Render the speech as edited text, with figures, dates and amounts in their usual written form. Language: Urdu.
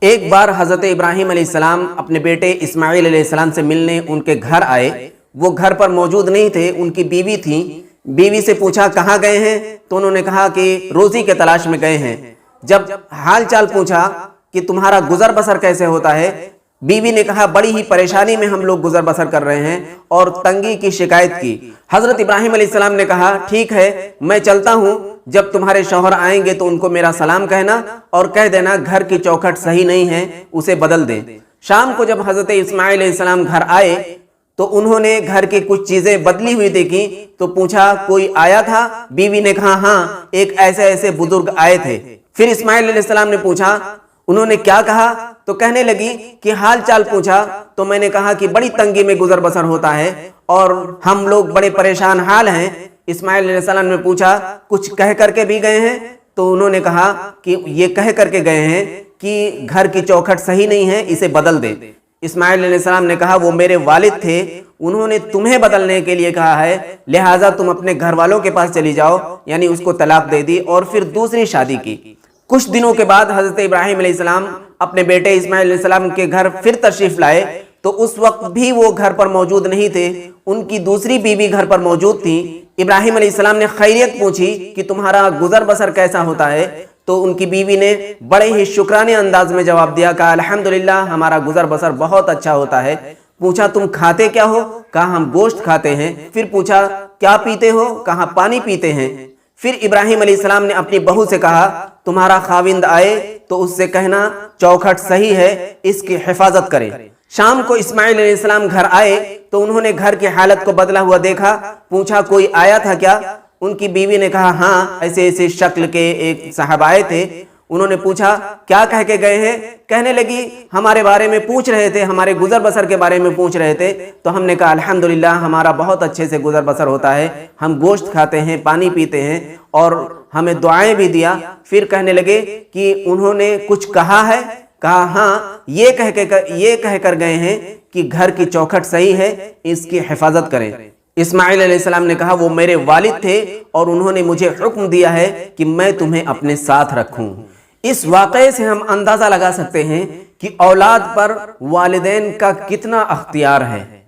ایک بار حضرت ابراہیم علیہ السلام اپنے بیٹے اسماعیل علیہ السلام سے ملنے ان کے گھر آئے۔ وہ گھر پر موجود نہیں تھے، ان کی بیوی تھی۔ بیوی سے پوچھا کہاں گئے ہیں؟ تو انہوں نے کہا کہ روزی کے تلاش میں گئے ہیں۔ جب حال چال پوچھا کہ تمہارا گزر بسر کیسے ہوتا ہے، بیوی نے کہا بڑی ہی پریشانی میں ہم لوگ گزر بسر کر رہے ہیں اور تنگی کی شکایت کی۔ حضرت ابراہیم علیہ السلام نے کہا ٹھیک ہے میں چلتا ہوں، جب تمہارے شوہر آئیں گے تو ان کو میرا سلام کہنا اور کہہ دینا گھر کی چوکھٹ صحیح نہیں ہے، اسے بدل دیں۔ شام کو جب حضرت اسماعیل علیہ السلام گھر آئے تو انہوں نے گھر کی کچھ چیزیں بدلی ہوئی دیکھی تو پوچھا کوئی آیا تھا؟ بیوی نے کہا ہاں ایک ایسے بزرگ آئے تھے۔ پھر اسماعیل علیہ السلام نے پوچھا انہوں نے کیا کہا؟ تو کہنے لگی کہ حال چال پوچھا تو میں نے کہا کہ بڑی تنگی میں گزر بسر ہوتا ہے اور ہم لوگ بڑے پریشان حال ہیں۔ اسماعیل علیہ السلام نے پوچھا کچھ کہہ کر کے بھی گئے ہیں؟ تو انہوں نے کہا کہ یہ کہہ کر کے گئے ہیں کہ گھر کی چوکھٹ صحیح نہیں ہے، اسے بدل دے۔ اسماعیل علیہ السلام نے کہا وہ میرے والد تھے، انہوں نے تمہیں بدلنے کے لیے کہا ہے، لہٰذا تم اپنے گھر والوں کے پاس چلی جاؤ، یعنی اس کو طلاق دے دی اور پھر دوسری شادی کی۔ کچھ دنوں کے بعد حضرت ابراہیم علیہ السلام اپنے بیٹے اسماعیل علیہ السلام کے گھر پھر تشریف لائے تو اس وقت بھی وہ گھر پر موجود نہیں تھے، ان کی دوسری بیوی گھر پر موجود تھی۔ ابراہیم علیہ السلام نے خیریت پوچھی کہ تمہارا گزر بسر کیسا ہوتا ہے؟ تو ان کی بیوی نے بڑے ہی شکرانے انداز میں جواب دیا، کہا الحمدللہ ہمارا گزر بسر بہت اچھا ہوتا ہے۔ پوچھا تم کھاتے کیا ہو؟ کہا ہم گوشت کھاتے ہیں۔ پھر پوچھا کیا پیتے ہو؟ کہا پانی پیتے ہیں۔ پھر ابراہیم علیہ السلام نے اپنی بہو سے کہا تمہارا خاوند آئے تو اس سے کہنا چوکھٹ صحیح ہے، اس کی حفاظت کرے۔ شام کو اسماعیل علیہ السلام گھر آئے تو انہوں نے گھر کی حالت کو بدلا ہوا دیکھا۔ پوچھا کوئی آیا تھا کیا؟ ان کی بیوی نے کہا ہاں ایسے شکل کے ایک صاحب آئے تھے۔ انہوں نے پوچھا کیا کہہ کے گئے ہیں؟ کہنے لگی ہمارے بارے میں پوچھ رہے تھے، ہمارے گزر بسر کے بارے میں پوچھ رہے تھے۔ تو ہم نے کہا الحمدللہ ہمارا بہت اچھے سے گزر بسر ہوتا ہے، ہم گوشت کھاتے ہیں، پانی پیتے ہیں اور ہمیں دعائیں بھی دیا۔ پھر کہنے لگے کہ انہوں نے کچھ کہا ہے؟ کہا ہاں یہ کہہ کر گئے ہیں کہ گھر کی چوکھٹ صحیح ہے، اس کی حفاظت کریں۔ اسماعیل علیہ السلام نے کہا وہ میرے والد تھے اور انہوں نے مجھے حکم دیا ہے کہ میں تمہیں اپنے ساتھ رکھوں۔ اس واقعے سے ہم اندازہ لگا سکتے ہیں کہ اولاد پر والدین کا کتنا اختیار ہے۔